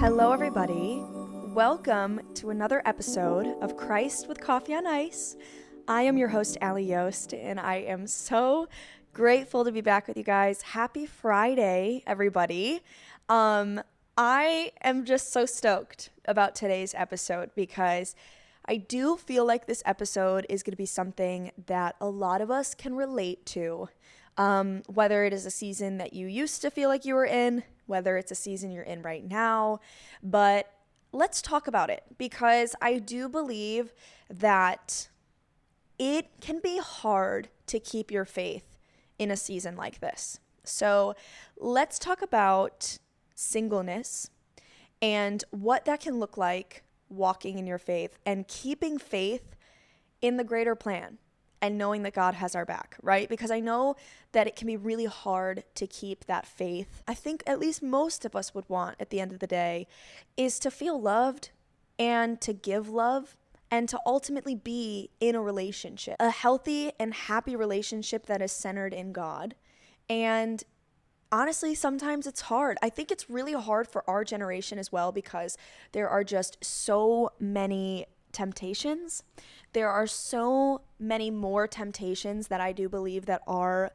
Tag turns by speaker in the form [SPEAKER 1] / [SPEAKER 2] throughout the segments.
[SPEAKER 1] Hello, everybody. Welcome to another episode of Christ with Coffee on Ice. I am your host, Allie Yost, and I am so grateful to be back with you guys. Happy Friday, everybody. I am just so stoked about today's episode because I do feel like this episode is going to be something that a lot of us can relate to. Whether it is a season that you used to feel like you were in, whether it's a season you're in right now, but let's talk about it because I do believe that it can be hard to keep your faith in a season like this. So let's talk about singleness and what that can look like walking in your faith and keeping faith in the greater plan. And knowing that God has our back, right? Because I know that it can be really hard to keep that faith. I think at least most of us would want at the end of the day is to feel loved and to give love and to ultimately be in a relationship, a healthy and happy relationship that is centered in God. And honestly, sometimes it's hard. I think it's really hard for our generation as well because there are just so many temptations. There are so many more temptations that I do believe that our,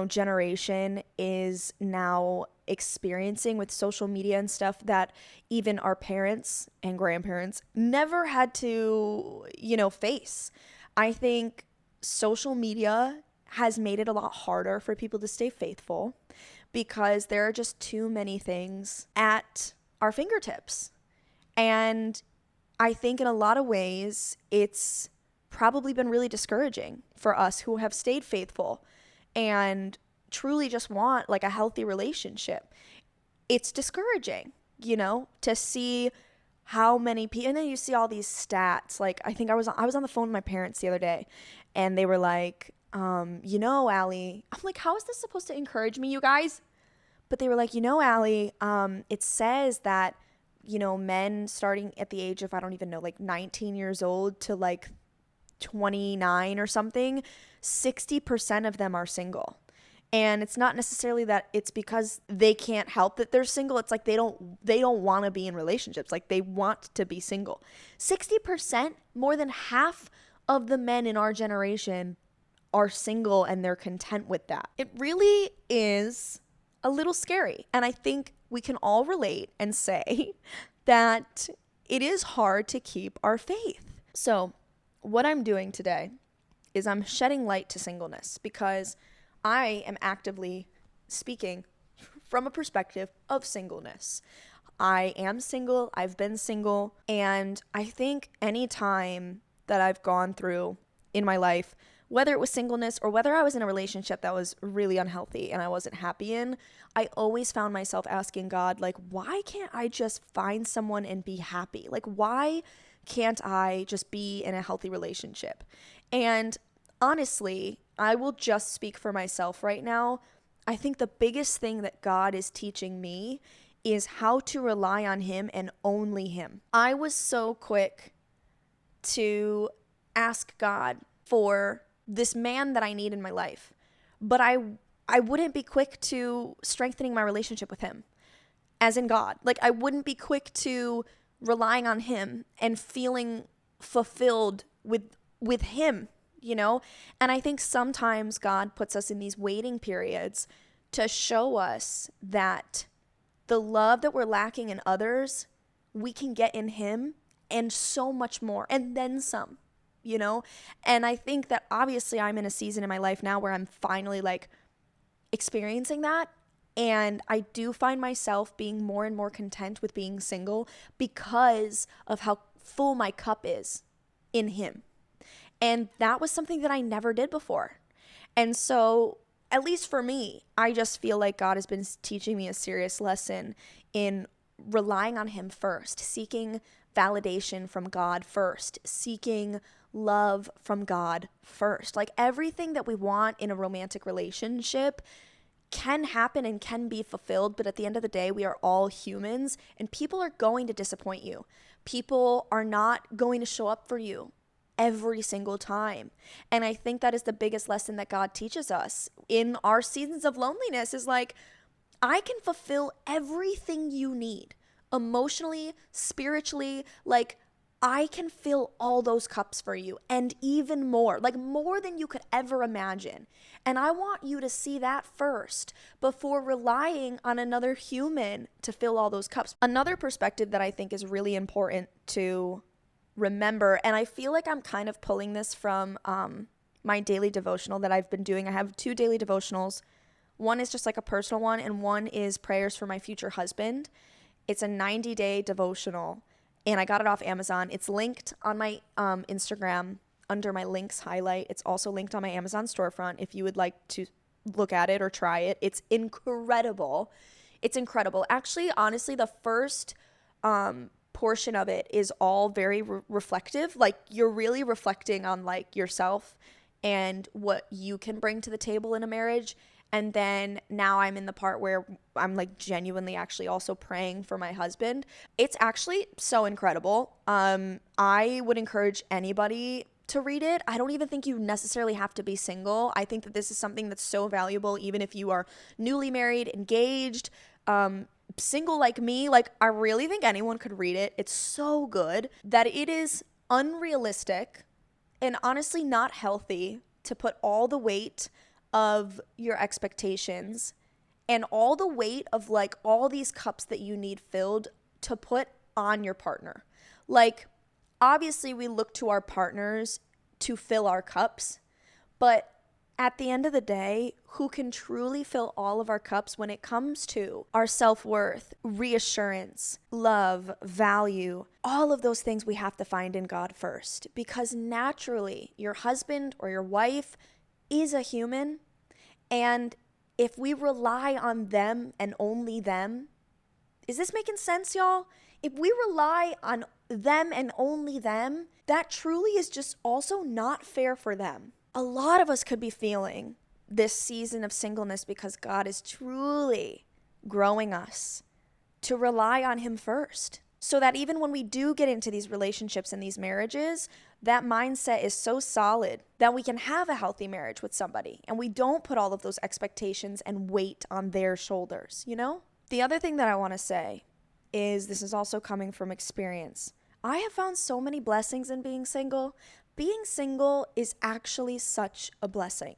[SPEAKER 1] generation is now experiencing with social media and stuff that even our parents and grandparents never had to, face. I think social media has made it a lot harder for people to stay faithful because there are just too many things at our fingertips. And I think in a lot of ways, it's probably been really discouraging for us who have stayed faithful and truly just want like a healthy relationship. It's discouraging, to see how many people, and then you see all these stats. Like I think I was on the phone with my parents the other day and they were like, Allie, I'm like, how is this supposed to encourage me, you guys? But they were like, Allie, it says that men starting at the age of, I don't even know, like 19 years old to like 29 or something, 60% of them are single. And it's not necessarily that it's because they can't help that they're single. It's like they don't want to be in relationships. Like they want to be single. 60%, more than half of the men in our generation are single and they're content with that. It really is a little scary. And I think we can all relate and say that it is hard to keep our faith. So what I'm doing today is I'm shedding light to singleness because I am actively speaking from a perspective of singleness. I am single, I've been single, and I think any time that I've gone through in my life, whether it was singleness or whether I was in a relationship that was really unhealthy and I wasn't happy in, I always found myself asking God, like, why can't I just find someone and be happy? Like, why can't I just be in a healthy relationship? And honestly, I will just speak for myself right now. I think the biggest thing that God is teaching me is how to rely on Him and only Him. I was so quick to ask God for this man that I need in my life, but I wouldn't be quick to strengthening my relationship with him, as in God. Like I wouldn't be quick to relying on him and feeling fulfilled with him, And I think sometimes God puts us in these waiting periods to show us that the love that we're lacking in others, we can get in him and so much more, and then some. And I think that obviously I'm in a season in my life now where I'm finally like experiencing that. And I do find myself being more and more content with being single because of how full my cup is in him. And that was something that I never did before. And so, at least for me, I just feel like God has been teaching me a serious lesson in relying on him first, seeking validation from God first, seeking love from God first. Like everything that we want in a romantic relationship can happen and can be fulfilled, but at the end of the day, we are all humans and people are going to disappoint you. People are not going to show up for you every single time. And I think that is the biggest lesson that God teaches us in our seasons of loneliness is like, I can fulfill everything you need emotionally, spiritually, like I can fill all those cups for you and even more, like more than you could ever imagine. And I want you to see that first before relying on another human to fill all those cups. Another perspective that I think is really important to remember, and I feel like I'm kind of pulling this from my daily devotional that I've been doing. I have 2 daily devotionals. One is just like a personal one, and one is prayers for my future husband. It's a 90-day devotional, and I got it off Amazon. It's linked on my Instagram under my links highlight. It's also linked on my Amazon storefront if you would like to look at it or try it. It's incredible. It's incredible. Actually, honestly, the first portion of it is all very reflective. Like you're really reflecting on like yourself and what you can bring to the table in a marriage. And then now I'm in the part where I'm like genuinely actually also praying for my husband. It's actually so incredible. I would encourage anybody to read it. I don't even think you necessarily have to be single. I think that this is something that's so valuable, even if you are newly married, engaged, single like me. Like I really think anyone could read it. It's so good that it is unrealistic and honestly not healthy to put all the weight of your expectations and all the weight of like all these cups that you need filled to put on your partner. Like obviously we look to our partners to fill our cups, but at the end of the day, who can truly fill all of our cups when it comes to our self-worth, reassurance, love, value, all of those things we have to find in God first, because naturally your husband or your wife is a human, and if we rely on them and only them, is this making sense, y'all? If we rely on them and only them, that truly is just also not fair for them. A lot of us could be feeling this season of singleness because God is truly growing us to rely on Him first, so that even when we do get into these relationships and these marriages, that mindset is so solid that we can have a healthy marriage with somebody and we don't put all of those expectations and weight on their shoulders, you know? The other thing that I want to say is, this is also coming from experience. I have found so many blessings in being single. Being single is actually such a blessing.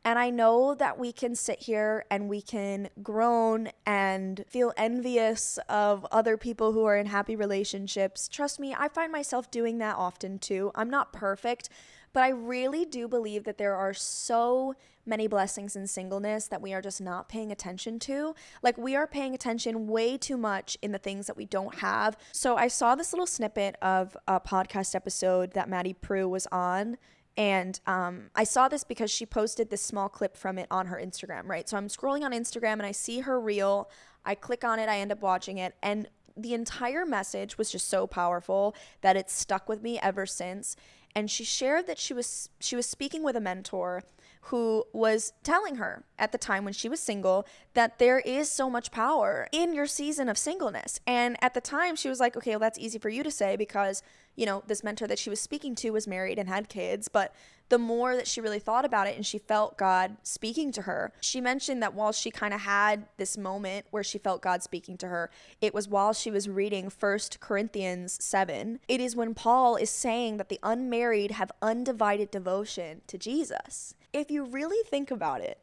[SPEAKER 1] And I know that we can sit here and we can groan and feel envious of other people who are in happy relationships. Trust me, I find myself doing that often too. I'm not perfect, but I really do believe that there are so many blessings in singleness that we are just not paying attention to. Like we are paying attention way too much in the things that we don't have. So I saw this little snippet of a podcast episode that Maddie Prue was on. And I saw this because she posted this small clip from it on her Instagram, right? So I'm scrolling on Instagram and I see her reel. I click on it. I end up watching it. And the entire message was just so powerful that it's stuck with me ever since. And she shared that she was speaking with a mentor who was telling her at the time when she was single that there is so much power in your season of singleness. And at the time she was like, okay, well, that's easy for you to say because, you know, this mentor that she was speaking to was married and had kids. But the more that she really thought about it and she felt God speaking to her, she mentioned that while she kind of had this moment where she felt God speaking to her, it was while she was reading 1 Corinthians 7. It is when Paul is saying that the unmarried have undivided devotion to Jesus. If you really think about it,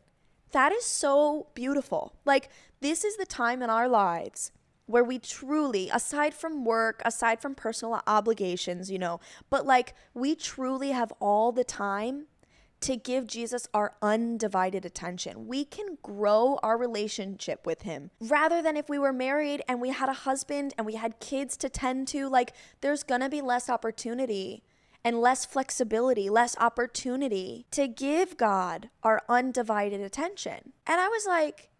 [SPEAKER 1] that is so beautiful. Like, this is the time in our lives where we truly, aside from work, aside from personal obligations, you know, but like we truly have all the time to give Jesus our undivided attention. We can grow our relationship with Him rather than if we were married and we had a husband and we had kids to tend to. Like, there's gonna be less opportunity and less flexibility, less opportunity to give God our undivided attention. And I was like,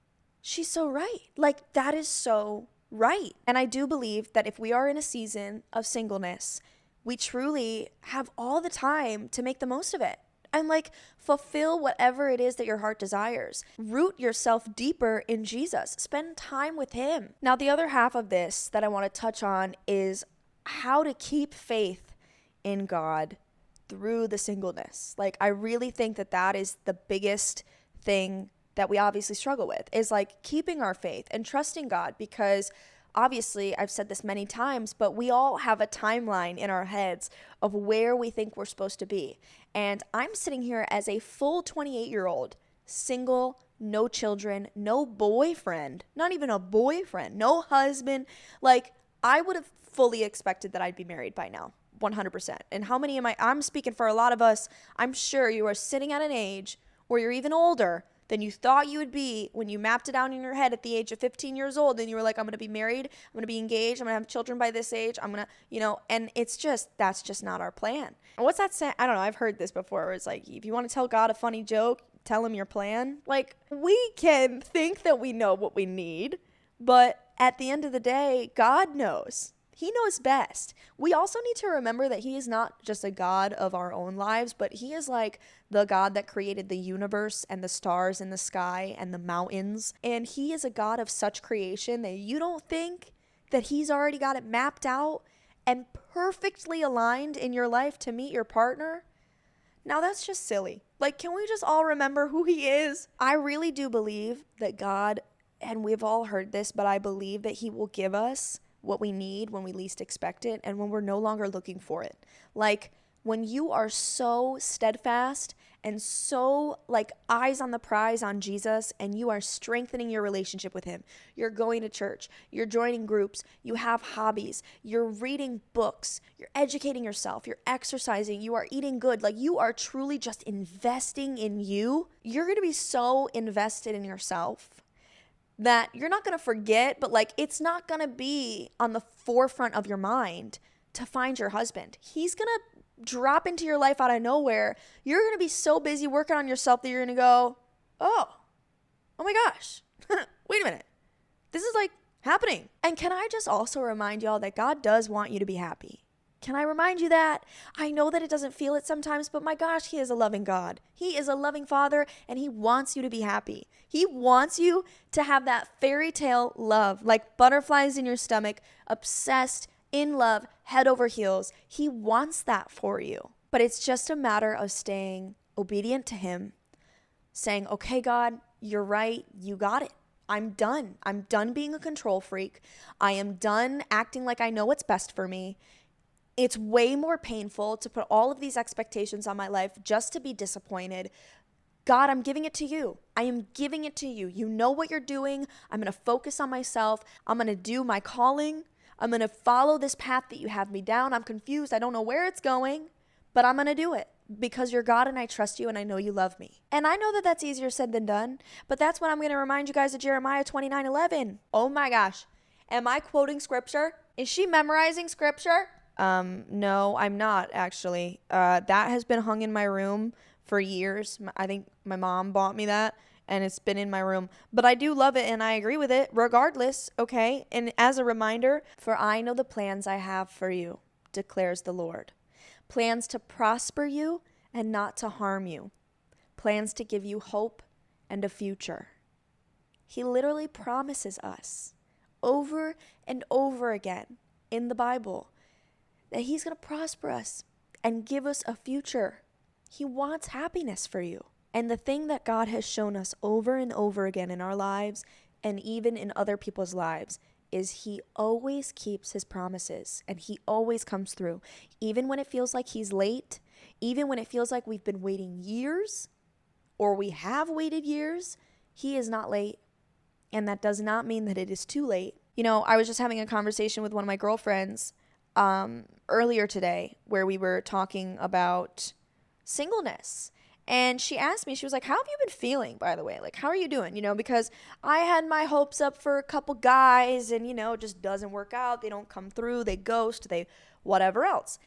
[SPEAKER 1] she's so right. Like, that is so right. And I do believe that if we are in a season of singleness, we truly have all the time to make the most of it and like fulfill whatever it is that your heart desires. Root yourself deeper in Jesus. Spend time with Him. Now, the other half of this that I want to touch on is how to keep faith in God through the singleness. Like, I really think that that is the biggest thing that we obviously struggle with, is like keeping our faith and trusting God, because obviously, I've said this many times, but we all have a timeline in our heads of where we think we're supposed to be. And I'm sitting here as a full 28-year-old, single, no children, no boyfriend, not even a boyfriend, no husband. Like, I would have fully expected that I'd be married by now, 100%. And how many I'm speaking for a lot of us, I'm sure you are sitting at an age where you're even older than you thought you would be when you mapped it out in your head at the age of 15 years old, and you were like, I'm going to be married, I'm going to be engaged, I'm going to have children by this age, I'm going to, and that's just not our plan. And what's that saying? I don't know, I've heard this before, where it's like, if you want to tell God a funny joke, tell him your plan. Like, we can think that we know what we need, but at the end of the day, God knows. He knows best. We also need to remember that he is not just a God of our own lives, but he is like the God that created the universe and the stars in the sky and the mountains. And he is a God of such creation that you don't think that he's already got it mapped out and perfectly aligned in your life to meet your partner. Now that's just silly. Like, can we just all remember who he is? I really do believe that God, and we've all heard this, but I believe that he will give us what we need when we least expect it and when we're no longer looking for it. Like, when you are so steadfast and so like eyes on the prize on Jesus, and you are strengthening your relationship with him, you're going to church, you're joining groups, you have hobbies, you're reading books, you're educating yourself, you're exercising, you are eating good, like you are truly just investing in you, you're going to be so invested in yourself that you're not going to forget, but like it's not going to be on the forefront of your mind to find your husband. He's going to drop into your life out of nowhere. You're going to be so busy working on yourself that you're going to go, oh my gosh, wait a minute. This is like happening. And can I just also remind y'all that God does want you to be happy? Can I remind you that? I know that it doesn't feel it sometimes, but my gosh, he is a loving God. He is a loving Father, and he wants you to be happy. He wants you to have that fairy tale love, like butterflies in your stomach, obsessed, in love, head over heels. He wants that for you. But it's just a matter of staying obedient to him, saying, okay, God, you're right. You got it. I'm done. I'm done being a control freak. I am done acting like I know what's best for me. It's way more painful to put all of these expectations on my life just to be disappointed. God, I'm giving it to you. I am giving it to you. You know what you're doing. I'm going to focus on myself. I'm going to do my calling. I'm going to follow this path that you have me down. I'm confused. I don't know where it's going, but I'm going to do it because you're God and I trust you and I know you love me. And I know that that's easier said than done, but that's when I'm going to remind you guys of Jeremiah 29:11. Oh my gosh. Am I quoting scripture? Is she memorizing scripture? No, I'm not actually. That has been hung in my room for years. I think my mom bought me that and it's been in my room, but I do love it and I agree with it regardless. Okay. And as a reminder, for I know the plans I have for you, declares the Lord. Plans to prosper you and not to harm you. Plans to give you hope and a future. He literally promises us over and over again in the Bible that he's going to prosper us and give us a future. He wants happiness for you. And the thing that God has shown us over and over again in our lives and even in other people's lives is he always keeps his promises and he always comes through. Even when it feels like he's late, even when it feels like we've been waiting years or we have waited years, he is not late. And that does not mean that it is too late. You know, I was just having a conversation with one of my girlfriends earlier today where we were talking about singleness. And she asked me, she was like, how have you been feeling, by the way? Like, how are you doing? You know, because I had my hopes up for a couple guys and, you know, it just doesn't work out. They don't come through. They ghost. They whatever else.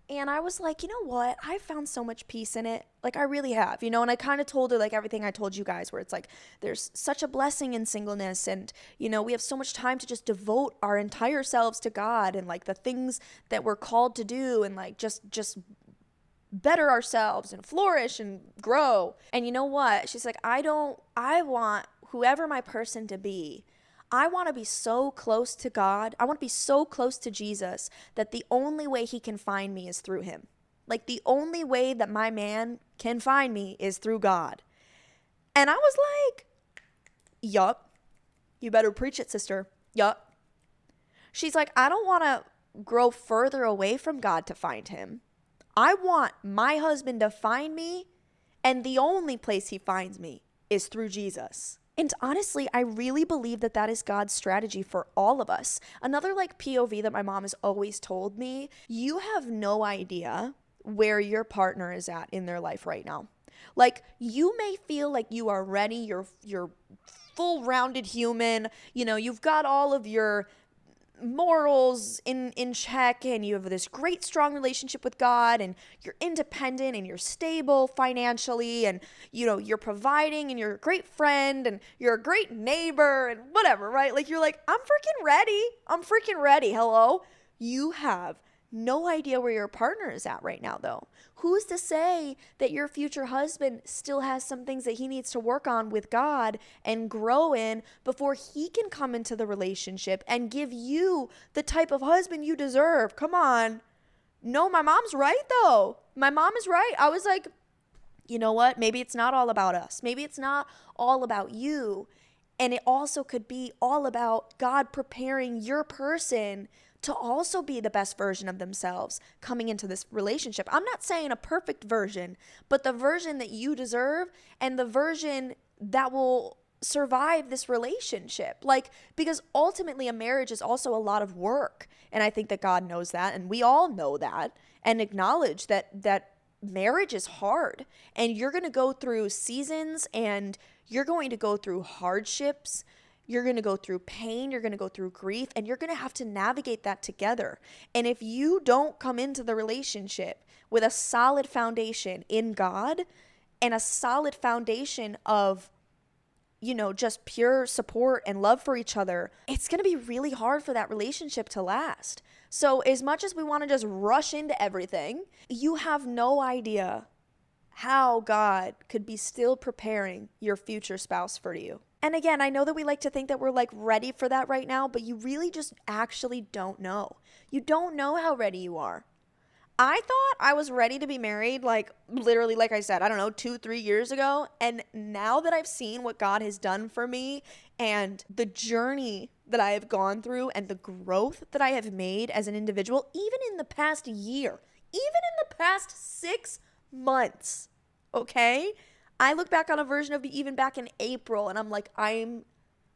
[SPEAKER 1] And I was like, you know what? I found so much peace in it. Like, I really have, you know, and I kind of told her like everything I told you guys, where it's like, there's such a blessing in singleness. And, you know, we have so much time to just devote our entire selves to God and like the things that we're called to do and like just better ourselves and flourish and grow. And you know what? She's like, I want whoever my person to be, I want to be so close to God. I want to be so close to Jesus that the only way he can find me is through him. Like the only way that my man can find me is through God. And I was like, yup, you better preach it, sister. Yup. She's like, I don't want to grow further away from God to find him. I want my husband to find me, and the only place he finds me is through Jesus. And honestly, I really believe that that is God's strategy for all of us. Another like POV that my mom has always told me, you have no idea where your partner is at in their life right now. Like, you may feel like you are ready, you're full-rounded human, you've got all of your morals in check, and you have this great strong relationship with God, and you're independent and you're stable financially, and you're providing, and you're a great friend, and you're a great neighbor, and whatever, right? Like, you're like, I'm freaking ready. Hello? You have no idea where your partner is at right now, though. Who's to say that your future husband still has some things that he needs to work on with God and grow in before he can come into the relationship and give you the type of husband you deserve? Come on. No, my mom's right, though. My mom is right. I was like, you know what? Maybe it's not all about us. Maybe it's not all about you. And it also could be all about God preparing your person to also be the best version of themselves coming into this relationship. I'm not saying a perfect version, but the version that you deserve and the version that will survive this relationship. Like, because ultimately a marriage is also a lot of work. And I think that God knows that, and we all know that, and acknowledge that marriage is hard, and you're going to go through seasons, and you're going to go through hardships. You're going to go through pain, you're going to go through grief, and you're going to have to navigate that together. And if you don't come into the relationship with a solid foundation in God and a solid foundation of, just pure support and love for each other, it's going to be really hard for that relationship to last. So as much as we want to just rush into everything, you have no idea how God could be still preparing your future spouse for you. And again, I know that we like to think that we're like ready for that right now, but you really just actually don't know. You don't know how ready you are. I thought I was ready to be married, like literally, like I said, I don't know, 2-3 years ago. And now that I've seen what God has done for me and the journey that I have gone through and the growth that I have made as an individual, even in the past year, even in the past 6 months, okay? I look back on a version of me even back in April, and I'm like, I'm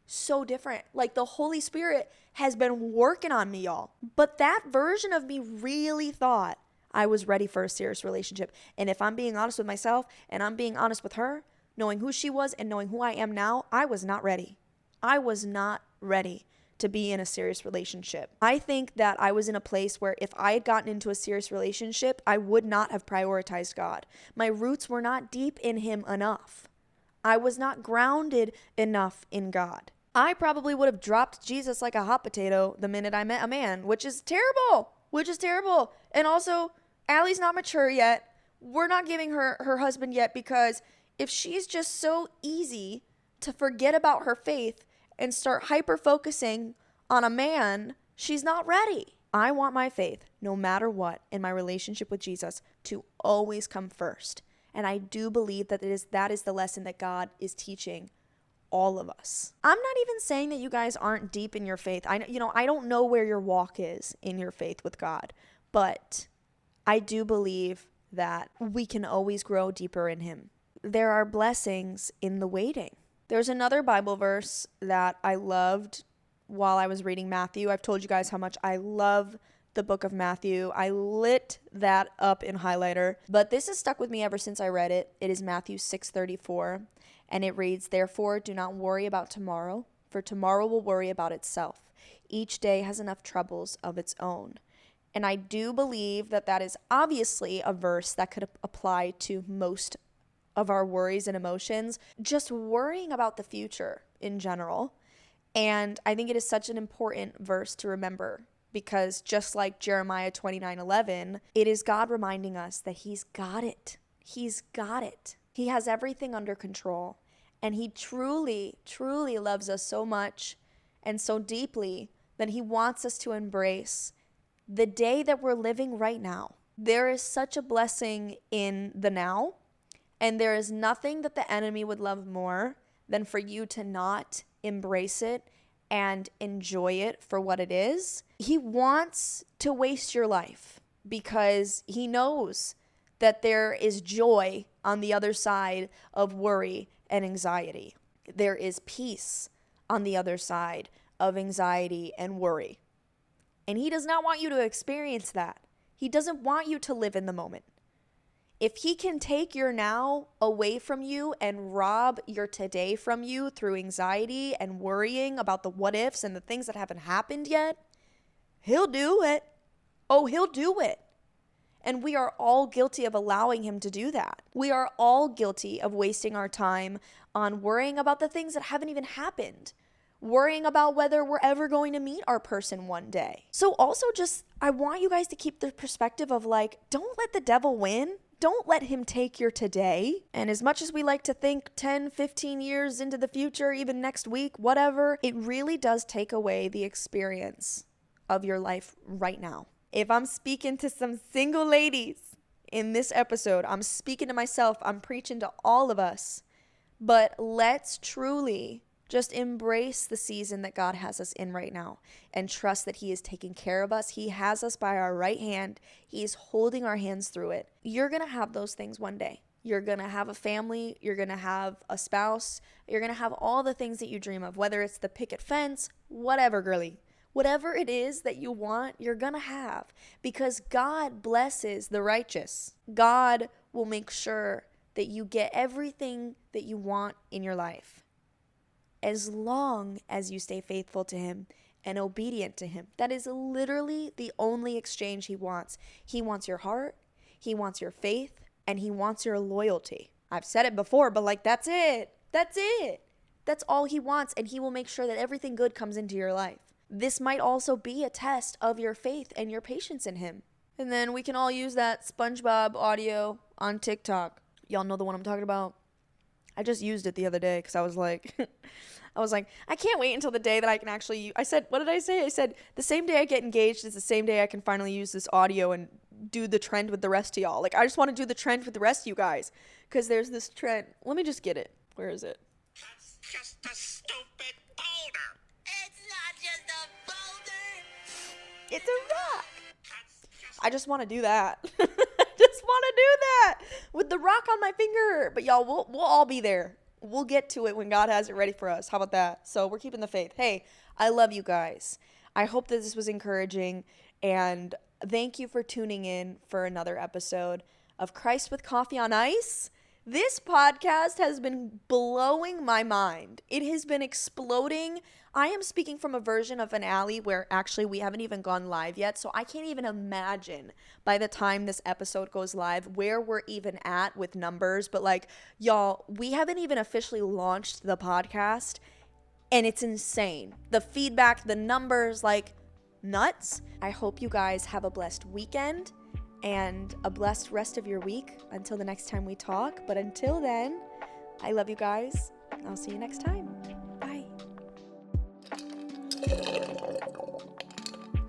[SPEAKER 1] so different. Like, the Holy Spirit has been working on me, y'all. But that version of me really thought I was ready for a serious relationship. And if I'm being honest with myself and I'm being honest with her, knowing who she was and knowing who I am now, I was not ready. I was not ready to be in a serious relationship. I think that I was in a place where if I had gotten into a serious relationship, I would not have prioritized God. My roots were not deep in Him enough. I was not grounded enough in God. I probably would have dropped Jesus like a hot potato the minute I met a man, which is terrible. And also, Allie's not mature yet. We're not giving her husband yet, because if she's just so easy to forget about her faith and start hyper-focusing on a man, she's not ready. I want my faith, no matter what, in my relationship with Jesus to always come first. And I do believe that that is the lesson that God is teaching all of us. I'm not even saying that you guys aren't deep in your faith. I don't know where your walk is in your faith with God, but I do believe that we can always grow deeper in Him. There are blessings in the waiting. There's another Bible verse that I loved while I was reading Matthew. I've told you guys how much I love the book of Matthew. I lit that up in highlighter, but this has stuck with me ever since I read it. It is Matthew 6:34, and it reads, "Therefore, do not worry about tomorrow, for tomorrow will worry about itself. Each day has enough troubles of its own." And I do believe that that is obviously a verse that could apply to most of our worries and emotions, just worrying about the future in general. And I think it is such an important verse to remember, because just like Jeremiah 29:11, it is God reminding us that He's got it. He's got it. He has everything under control. And He truly, truly loves us so much and so deeply that He wants us to embrace the day that we're living right now. There is such a blessing in the now. And there is nothing that the enemy would love more than for you to not embrace it and enjoy it for what it is. He wants to waste your life because he knows that there is joy on the other side of worry and anxiety. There is peace on the other side of anxiety and worry. And he does not want you to experience that. He doesn't want you to live in the moment. If he can take your now away from you and rob your today from you through anxiety and worrying about the what ifs and the things that haven't happened yet, he'll do it. Oh, he'll do it. And we are all guilty of allowing him to do that. We are all guilty of wasting our time on worrying about the things that haven't even happened, worrying about whether we're ever going to meet our person one day. So also I want you guys to keep the perspective of like, don't let the devil win. Don't let him take your today. And as much as we like to think 10, 15 years into the future, even next week, whatever, it really does take away the experience of your life right now. If I'm speaking to some single ladies in this episode, I'm speaking to myself, I'm preaching to all of us, but let's truly just embrace the season that God has us in right now and trust that he is taking care of us. He has us by our right hand. He's holding our hands through it. You're going to have those things one day. You're going to have a family. You're going to have a spouse. You're going to have all the things that you dream of, whether it's the picket fence, whatever, girly. Whatever it is that you want, you're going to have, because God blesses the righteous. God will make sure that you get everything that you want in your life, as long as you stay faithful to him and obedient to him. That is literally the only exchange he wants. He wants your heart, he wants your faith, and he wants your loyalty. I've said it before, but like, that's it. That's it. That's all he wants, and he will make sure that everything good comes into your life. This might also be a test of your faith and your patience in him. And then we can all use that SpongeBob audio on TikTok. Y'all know the one I'm talking about? I just used it the other day because I was like, I can't wait until the day that I can actually, I said, what did I say? I said, the same day I get engaged is the same day I can finally use this audio and do the trend with the rest of y'all. Like, I just want to do the trend with the rest of you guys because there's this trend. Let me just get it. Where is it?
[SPEAKER 2] That's just a stupid boulder. It's not just a boulder.
[SPEAKER 1] It's a rock. I just want to do that. I just want to do that with the rock on my finger. But y'all, we'll all be there. We'll get to it when God has it ready for us. How about that? So we're keeping the faith. Hey, I love you guys. I hope that this was encouraging. And thank you for tuning in for another episode of Christ with Coffee on Ice. This podcast has been blowing my mind. It has been exploding. I am speaking from a version of an alley where actually we haven't even gone live yet, so I can't even imagine by the time this episode goes live where we're even at with numbers. But like, y'all, we haven't even officially launched the podcast, and it's insane. The feedback, the numbers, like nuts. I hope you guys have a blessed weekend and a blessed rest of your week until the next time we talk. But until then, I love you guys. I'll see you next time. Bye.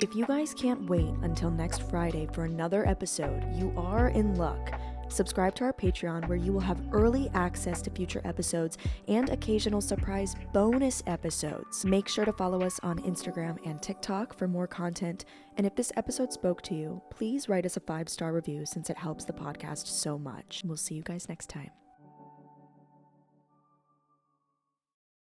[SPEAKER 1] If you guys can't wait until next Friday for another episode, you are in luck. Subscribe to our Patreon where you will have early access to future episodes and occasional surprise bonus episodes. Make sure to follow us on Instagram and TikTok for more content. And if this episode spoke to you, please write us a 5-star review since it helps the podcast so much. We'll see you guys next time.